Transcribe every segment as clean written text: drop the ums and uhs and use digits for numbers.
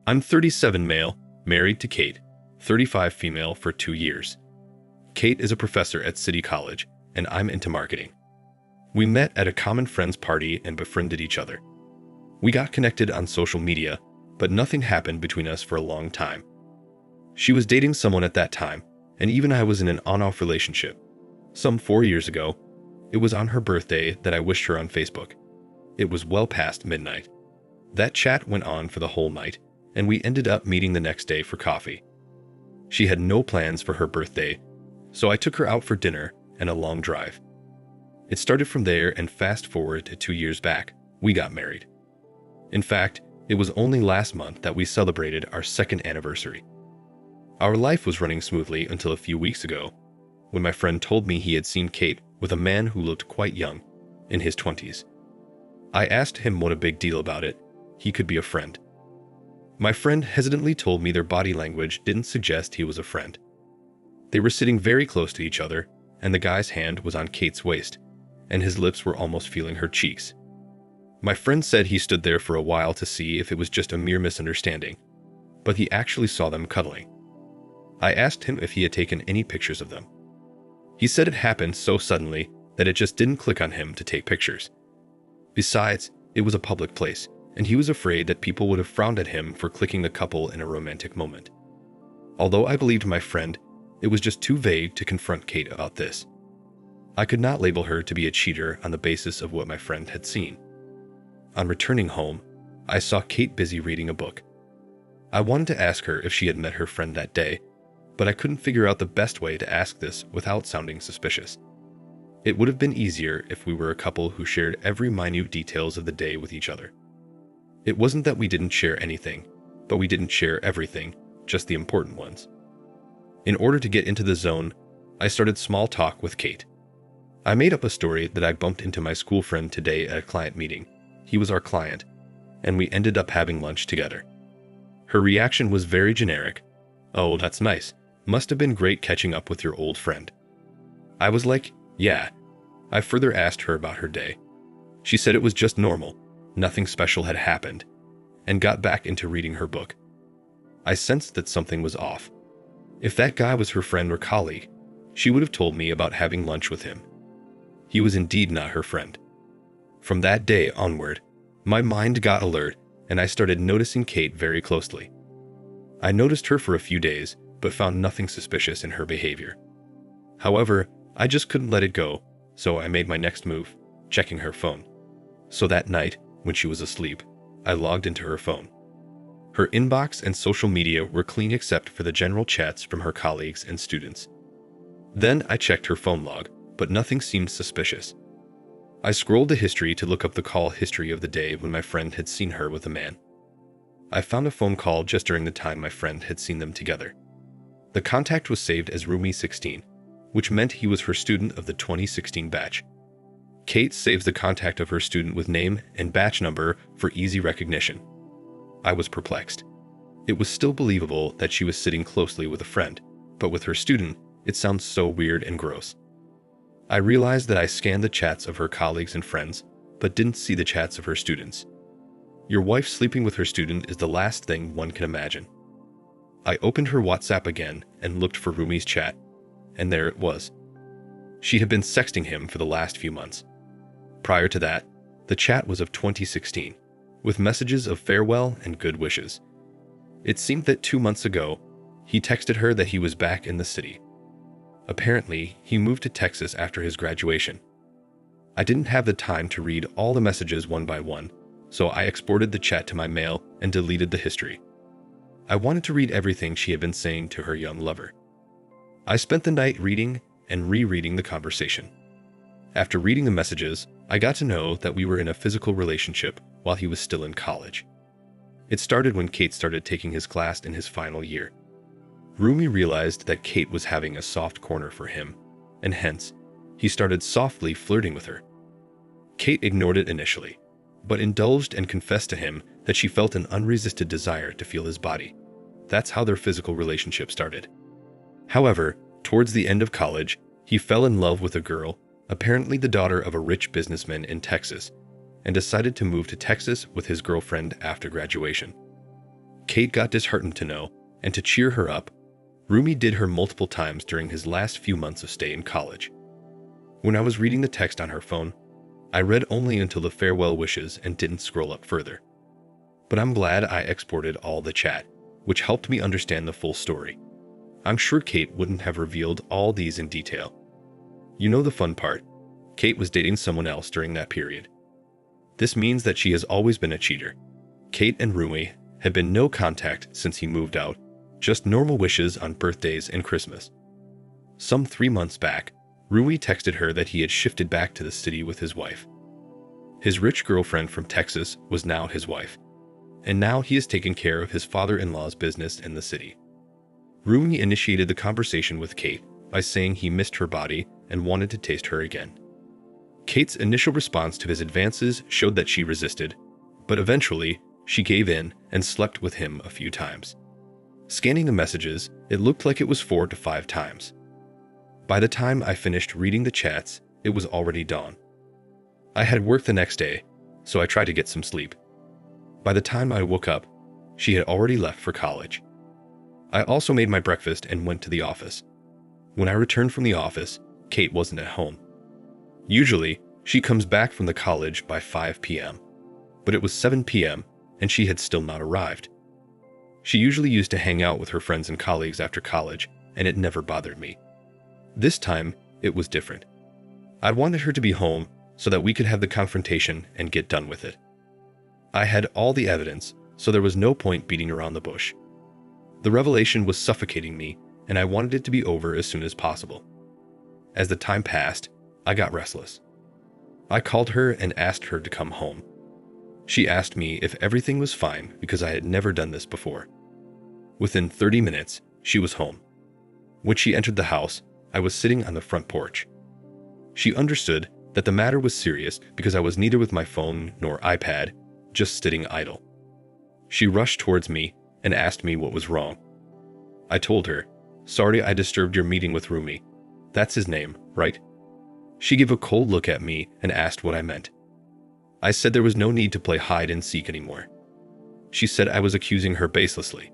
I'm 37 male, married to Kate, 35 female for 2 years. Kate is a professor at City College, and I'm into marketing. We met at a common friend's party and befriended each other. We got connected on social media, but nothing happened between us for a long time. She was dating someone at that time, and even I was in an on-off relationship. Some 4 years ago, it was on her birthday that I wished her on Facebook. It was well past midnight. That chat went on for the whole night, and we ended up meeting the next day for coffee. She had no plans for her birthday, so I took her out for dinner and a long drive. It started from there, and fast forward to 2 years back, we got married. In fact, it was only last month that we celebrated our second anniversary. Our life was running smoothly until a few weeks ago, when my friend told me he had seen Kate with a man who looked quite young, in his 20s. I asked him what a big deal about it. He could be a friend. My friend hesitantly told me their body language didn't suggest he was a friend. They were sitting very close to each other, and the guy's hand was on Kate's waist, and his lips were almost feeling her cheeks. My friend said he stood there for a while to see if it was just a mere misunderstanding, but he actually saw them cuddling. I asked him if he had taken any pictures of them. He said it happened so suddenly that it just didn't click on him to take pictures. Besides, it was a public place, and he was afraid that people would have frowned at him for clicking the couple in a romantic moment. Although I believed my friend, it was just too vague to confront Kate about this. I could not label her to be a cheater on the basis of what my friend had seen. On returning home, I saw Kate busy reading a book. I wanted to ask her if she had met her friend that day, but I couldn't figure out the best way to ask this without sounding suspicious. It would have been easier if we were a couple who shared every minute details of the day with each other. It wasn't that we didn't share anything, but we didn't share everything, just the important ones. In order to get into the zone, I started small talk with Kate. I made up a story that I bumped into my school friend today at a client meeting. He was our client, and we ended up having lunch together. Her reaction was very generic. "Oh, that's nice. Must have been great catching up with your old friend." I was like, "Yeah." I further asked her about her day. She said it was just normal, nothing special had happened, and got back into reading her book. I sensed that something was off. If that guy was her friend or colleague, she would have told me about having lunch with him. He was indeed not her friend. From that day onward, my mind got alert, and I started noticing Kate very closely. I noticed her for a few days, but found nothing suspicious in her behavior. However, I just couldn't let it go, so I made my next move, checking her phone. So that night, when she was asleep, I logged into her phone. Her inbox and social media were clean except for the general chats from her colleagues and students. Then I checked her phone log, but nothing seemed suspicious. I scrolled to history to look up the call history of the day when my friend had seen her with a man. I found a phone call just during the time my friend had seen them together. The contact was saved as Rumi 16, which meant he was her student of the 2016 batch. Kate saves the contact of her student with name and batch number for easy recognition. I was perplexed. It was still believable that she was sitting closely with a friend, but with her student, it sounds so weird and gross. I realized that I scanned the chats of her colleagues and friends, but didn't see the chats of her students. Your wife sleeping with her student is the last thing one can imagine. I opened her WhatsApp again and looked for Rumi's chat, and there it was. She had been sexting him for the last few months. Prior to that, the chat was of 2016, with messages of farewell and good wishes. It seemed that 2 months ago, he texted her that he was back in the city. Apparently, he moved to Texas after his graduation. I didn't have the time to read all the messages one by one, so I exported the chat to my mail and deleted the history. I wanted to read everything she had been saying to her young lover. I spent the night reading and rereading the conversation. After reading the messages, I got to know that we were in a physical relationship while he was still in college. It started when Kate started taking his class in his final year. Rumi realized that Kate was having a soft corner for him, and hence, he started softly flirting with her. Kate ignored it initially, but indulged and confessed to him that she felt an unresisted desire to feel his body. That's how their physical relationship started. However, towards the end of college, he fell in love with a girl, apparently the daughter of a rich businessman in Texas, and decided to move to Texas with his girlfriend after graduation. Kate got disheartened to know, and to cheer her up, Rumi did her multiple times during his last few months of stay in college. When I was reading the text on her phone, I read only until the farewell wishes and didn't scroll up further. But I'm glad I exported all the chat, which helped me understand the full story. I'm sure Kate wouldn't have revealed all these in detail. You know the fun part, Kate was dating someone else during that period. This means that she has always been a cheater. Kate and Rumi had been no contact since he moved out, just normal wishes on birthdays and Christmas. Some 3 months back, Rumi texted her that he had shifted back to the city with his wife. His rich girlfriend from Texas was now his wife, and now he is taking care of his father-in-law's business in the city. Rumi initiated the conversation with Kate by saying he missed her body and wanted to taste her again. Kate's initial response to his advances showed that she resisted, but eventually she gave in and slept with him a few times. Scanning the messages, it looked like it was 4 to 5 times. By the time I finished reading the chats, it was already dawn. I had work the next day, so I tried to get some sleep. By the time I woke up, she had already left for college. I also made my breakfast and went to the office. When I returned from the office, Kate wasn't at home. Usually, she comes back from the college by 5 p.m., but it was 7 p.m. and she had still not arrived. She usually used to hang out with her friends and colleagues after college, and it never bothered me. This time, it was different. I wanted her to be home so that we could have the confrontation and get done with it. I had all the evidence, so there was no point beating around the bush. The revelation was suffocating me, and I wanted it to be over as soon as possible. As the time passed, I got restless. I called her and asked her to come home. She asked me if everything was fine because I had never done this before. Within 30 minutes, she was home. When she entered the house, I was sitting on the front porch. She understood that the matter was serious because I was neither with my phone nor iPad, just sitting idle. She rushed towards me and asked me what was wrong. I told her, "Sorry I disturbed your meeting with Rumi. That's his name, right?" She gave a cold look at me and asked what I meant. I said there was no need to play hide and seek anymore. She said I was accusing her baselessly.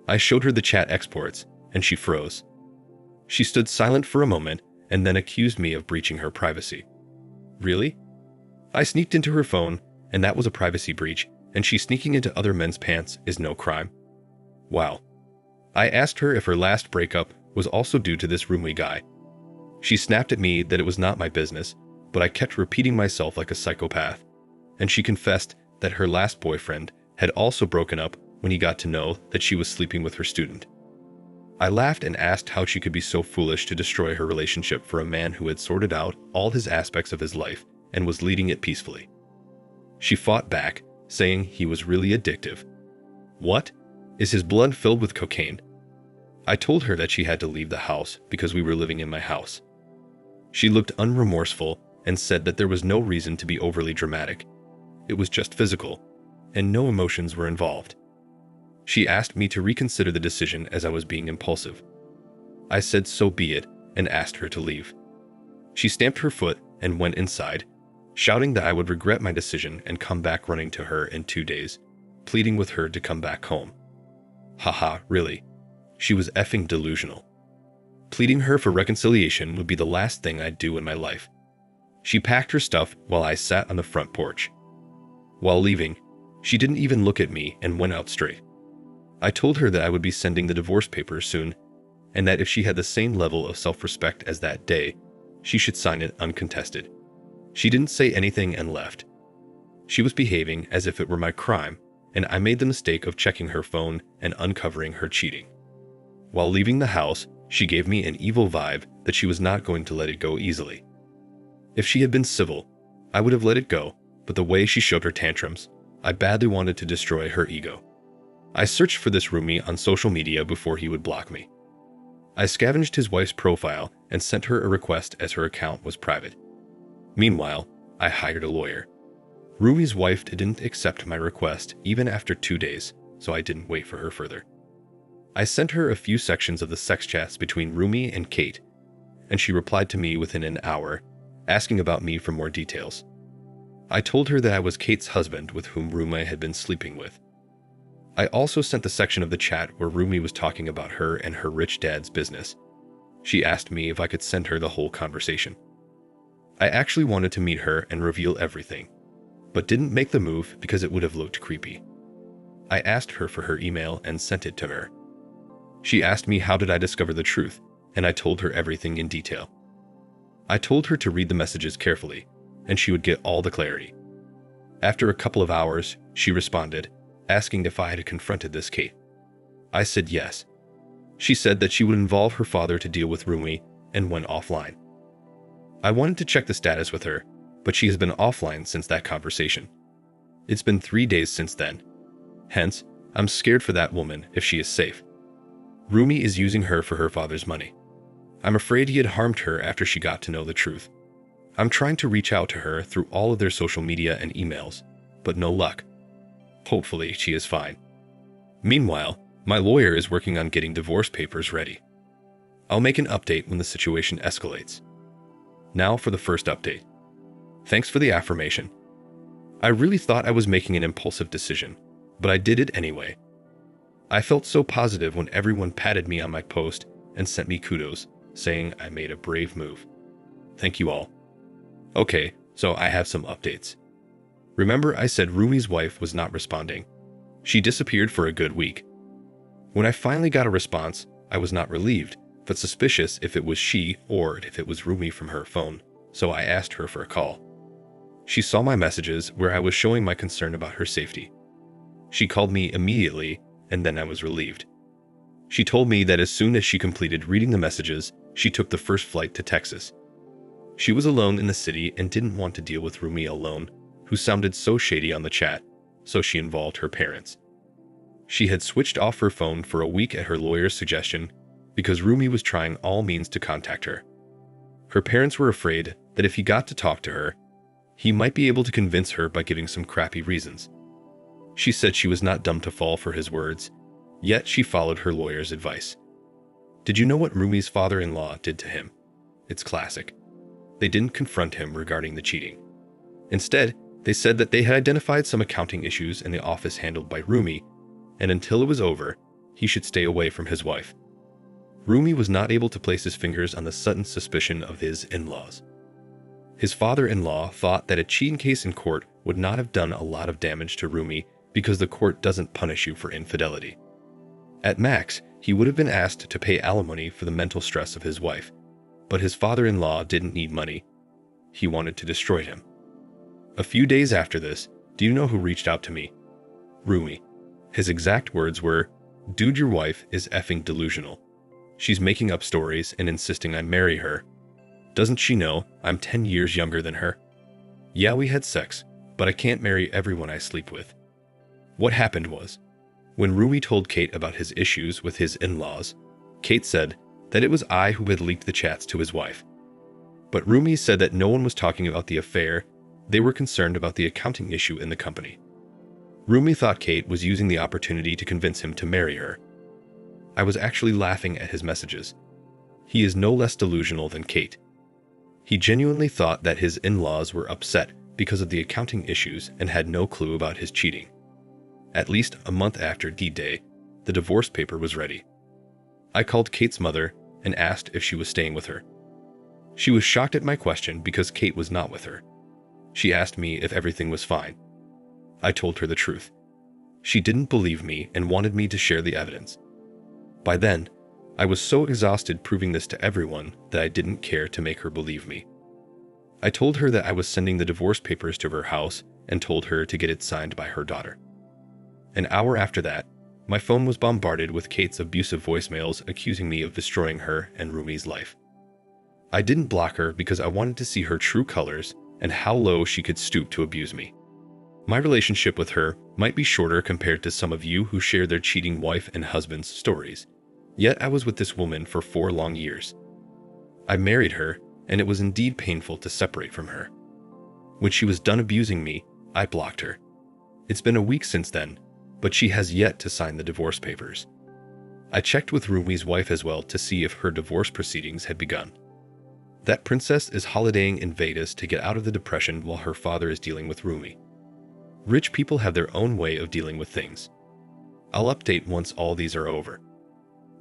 I showed her the chat exports, and she froze. She stood silent for a moment and then accused me of breaching her privacy. Really? I sneaked into her phone, and that was a privacy breach, and she sneaking into other men's pants is no crime. Wow. I asked her if her last breakup was also due to this Rumi guy. She snapped at me that it was not my business, but I kept repeating myself like a psychopath, and she confessed that her last boyfriend had also broken up when he got to know that she was sleeping with her student. I laughed and asked how she could be so foolish to destroy her relationship for a man who had sorted out all his aspects of his life and was leading it peacefully. She fought back, saying he was really addictive. What? Is his blood filled with cocaine? I told her that she had to leave the house because we were living in my house. She looked unremorseful and said that there was no reason to be overly dramatic. It was just physical, and no emotions were involved. She asked me to reconsider the decision as I was being impulsive. I said so be it and asked her to leave. She stamped her foot and went inside, shouting that I would regret my decision and come back running to her in 2 days, pleading with her to come back home. Haha, really? She was effing delusional. Pleading her for reconciliation would be the last thing I'd do in my life. She packed her stuff while I sat on the front porch. While leaving, she didn't even look at me and went out straight. I told her that I would be sending the divorce papers soon, and that if she had the same level of self-respect as that day, she should sign it uncontested. She didn't say anything and left. She was behaving as if it were my crime, and I made the mistake of checking her phone and uncovering her cheating. While leaving the house, she gave me an evil vibe that she was not going to let it go easily. If she had been civil, I would have let it go, but the way she showed her tantrums, I badly wanted to destroy her ego. I searched for this Rumi on social media before he would block me. I scavenged his wife's profile and sent her a request as her account was private. Meanwhile, I hired a lawyer. Rumi's wife didn't accept my request even after 2 days, so I didn't wait for her further. I sent her a few sections of the sex chats between Rumi and Kate, and she replied to me within an hour, asking about me for more details. I told her that I was Kate's husband with whom Rumi had been sleeping with. I also sent the section of the chat where Rumi was talking about her and her rich dad's business. She asked me if I could send her the whole conversation. I actually wanted to meet her and reveal everything, but didn't make the move because it would have looked creepy. I asked her for her email and sent it to her. She asked me how did I discover the truth, and I told her everything in detail. I told her to read the messages carefully, and she would get all the clarity. After a couple of hours, she responded, asking if I had confronted this Kate. I said yes. She said that she would involve her father to deal with Rumi and went offline. I wanted to check the status with her, but she has been offline since that conversation. It's been 3 days since then. Hence, I'm scared for that woman if she is safe. Rumi is using her for her father's money. I'm afraid he had harmed her after she got to know the truth. I'm trying to reach out to her through all of their social media and emails, but no luck. Hopefully, she is fine. Meanwhile, my lawyer is working on getting divorce papers ready. I'll make an update when the situation escalates. Now for the first update. Thanks for the affirmation. I really thought I was making an impulsive decision, but I did it anyway. I felt so positive when everyone patted me on my post and sent me kudos, saying I made a brave move. Thank you all. Okay, so I have some updates. Remember I said Rumi's wife was not responding. She disappeared for a good week. When I finally got a response, I was not relieved, but suspicious if it was she or if it was Rumi from her phone, so I asked her for a call. She saw my messages where I was showing my concern about her safety. She called me immediately, and then I was relieved. She told me that as soon as she completed reading the messages, she took the first flight to Texas. She was alone in the city and didn't want to deal with Rumi alone, who sounded so shady on the chat, so she involved her parents. She had switched off her phone for a week at her lawyer's suggestion because Rumi was trying all means to contact her. Her parents were afraid that if he got to talk to her, he might be able to convince her by giving some crappy reasons. She said she was not dumb to fall for his words, yet she followed her lawyer's advice. Did you know what Rumi's father-in-law did to him? It's classic. They didn't confront him regarding the cheating. Instead, they said that they had identified some accounting issues in the office handled by Rumi, and until it was over, he should stay away from his wife. Rumi was not able to place his fingers on the sudden suspicion of his in-laws. His father-in-law thought that a cheating case in court would not have done a lot of damage to Rumi because the court doesn't punish you for infidelity. At max, he would have been asked to pay alimony for the mental stress of his wife, but his father-in-law didn't need money. He wanted to destroy him. A few days after this, do you know who reached out to me? Rumi. His exact words were, "Dude, your wife is effing delusional. She's making up stories and insisting I marry her. Doesn't she know I'm 10 years younger than her? Yeah, we had sex, but I can't marry everyone I sleep with." What happened was, when Rumi told Kate about his issues with his in-laws, Kate said that it was I who had leaked the chats to his wife. But Rumi said that no one was talking about the affair, they were concerned about the accounting issue in the company. Rumi thought Kate was using the opportunity to convince him to marry her. I was actually laughing at his messages. He is no less delusional than Kate. He genuinely thought that his in-laws were upset because of the accounting issues and had no clue about his cheating. At least a month after D-Day, the divorce paper was ready. I called Kate's mother and asked if she was staying with her. She was shocked at my question because Kate was not with her. She asked me if everything was fine. I told her the truth. She didn't believe me and wanted me to share the evidence. By then, I was so exhausted proving this to everyone that I didn't care to make her believe me. I told her that I was sending the divorce papers to her house and told her to get it signed by her daughter. An hour after that, my phone was bombarded with Kate's abusive voicemails accusing me of destroying her and Rumi's life. I didn't block her because I wanted to see her true colors and how low she could stoop to abuse me. My relationship with her might be shorter compared to some of you who share their cheating wife and husband's stories, yet I was with this woman for 4 long years. I married her, and it was indeed painful to separate from her. When she was done abusing me, I blocked her. It's been a week since then, but she has yet to sign the divorce papers. I checked with Rumi's wife as well to see if her divorce proceedings had begun. That princess is holidaying in Vegas to get out of the depression while her father is dealing with Rumi. Rich people have their own way of dealing with things. I'll update once all these are over.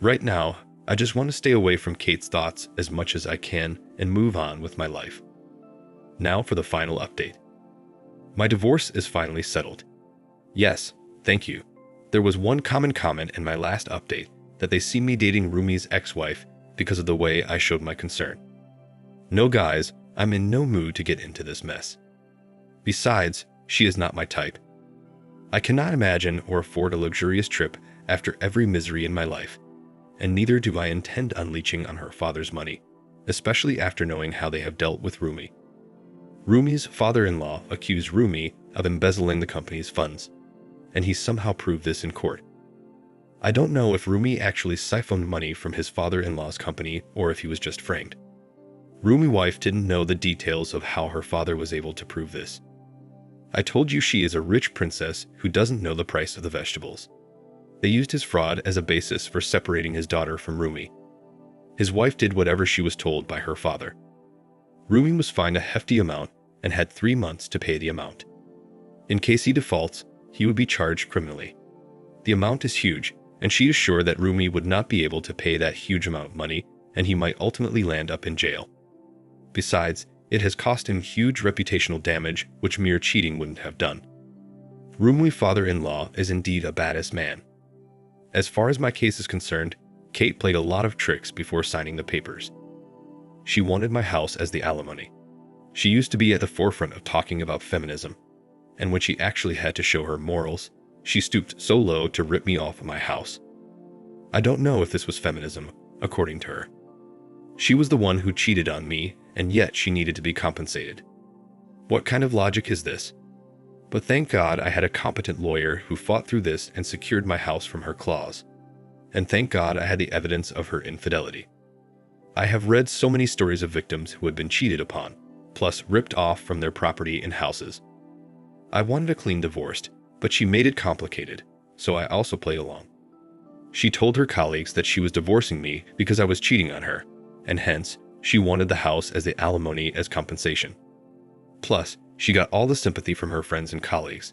Right now, I just want to stay away from Kate's thoughts as much as I can and move on with my life. Now for the final update. My divorce is finally settled. Yes, thank you. There was one common comment in my last update that they see me dating Rumi's ex-wife because of the way I showed my concern. No guys, I'm in no mood to get into this mess. Besides, she is not my type. I cannot imagine or afford a luxurious trip after every misery in my life, and neither do I intend on leeching on her father's money, especially after knowing how they have dealt with Rumi. Rumi's father-in-law accused Rumi of embezzling the company's funds, and he somehow proved this in court. I don't know if Rumi actually siphoned money from his father-in-law's company or if he was just framed. Rumi's wife didn't know the details of how her father was able to prove this. I told you she is a rich princess who doesn't know the price of the vegetables. They used his fraud as a basis for separating his daughter from Rumi. His wife did whatever she was told by her father. Rumi was fined a hefty amount and had 3 months to pay the amount. In case he defaults, he would be charged criminally. The amount is huge, and she is sure that Rumi would not be able to pay that huge amount of money, and he might ultimately land up in jail. Besides, it has cost him huge reputational damage which mere cheating wouldn't have done. Rumi's father-in-law is indeed a badass man. As far as my case is concerned, Kate played a lot of tricks before signing the papers. She wanted my house as the alimony. She used to be at the forefront of talking about feminism, and when she actually had to show her morals, she stooped so low to rip me off of my house. I don't know if this was feminism, according to her. She was the one who cheated on me, and yet she needed to be compensated. What kind of logic is this? But thank God I had a competent lawyer who fought through this and secured my house from her claws. And thank God I had the evidence of her infidelity. I have read so many stories of victims who had been cheated upon, plus ripped off from their property and houses. I wanted a clean divorce, but she made it complicated, so I also played along. She told her colleagues that she was divorcing me because I was cheating on her, and hence, she wanted the house as the alimony as compensation. Plus, she got all the sympathy from her friends and colleagues,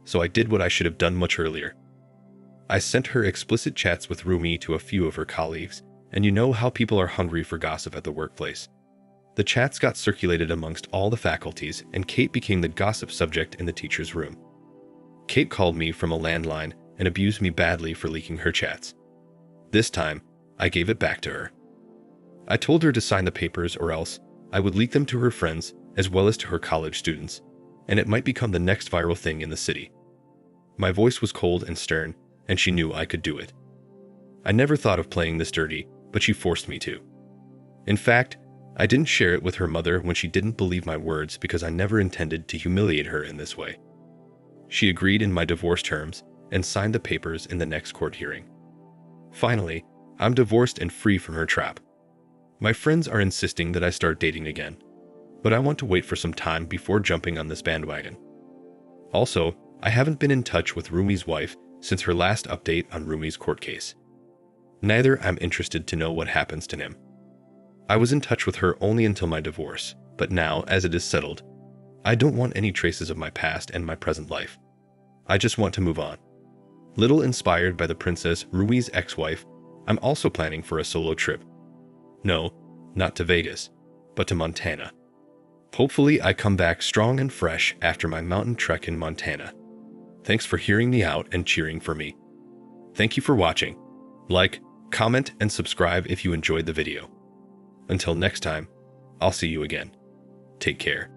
so I did what I should have done much earlier. I sent her explicit chats with Rumi to a few of her colleagues, and you know how people are hungry for gossip at the workplace. The chats got circulated amongst all the faculties, and Kate became the gossip subject in the teacher's room. Kate called me from a landline and abused me badly for leaking her chats. This time, I gave it back to her. I told her to sign the papers or else I would leak them to her friends as well as to her college students, and it might become the next viral thing in the city. My voice was cold and stern, and she knew I could do it. I never thought of playing this dirty, but she forced me to. In fact, I didn't share it with her mother when she didn't believe my words because I never intended to humiliate her in this way. She agreed in my divorce terms and signed the papers in the next court hearing. Finally, I'm divorced and free from her trap. My friends are insisting that I start dating again, but I want to wait for some time before jumping on this bandwagon. Also, I haven't been in touch with Rumi's wife since her last update on Rumi's court case. Neither I'm interested to know what happens to him. I was in touch with her only until my divorce, but now, as it is settled, I don't want any traces of my past and my present life. I just want to move on. Little inspired by the princess Rumi's ex-wife, I'm also planning for a solo trip. No, not to Vegas, but to Montana. Hopefully I come back strong and fresh after my mountain trek in Montana. Thanks for hearing me out and cheering for me. Thank you for watching. Like, comment, and subscribe if you enjoyed the video. Until next time, I'll see you again. Take care.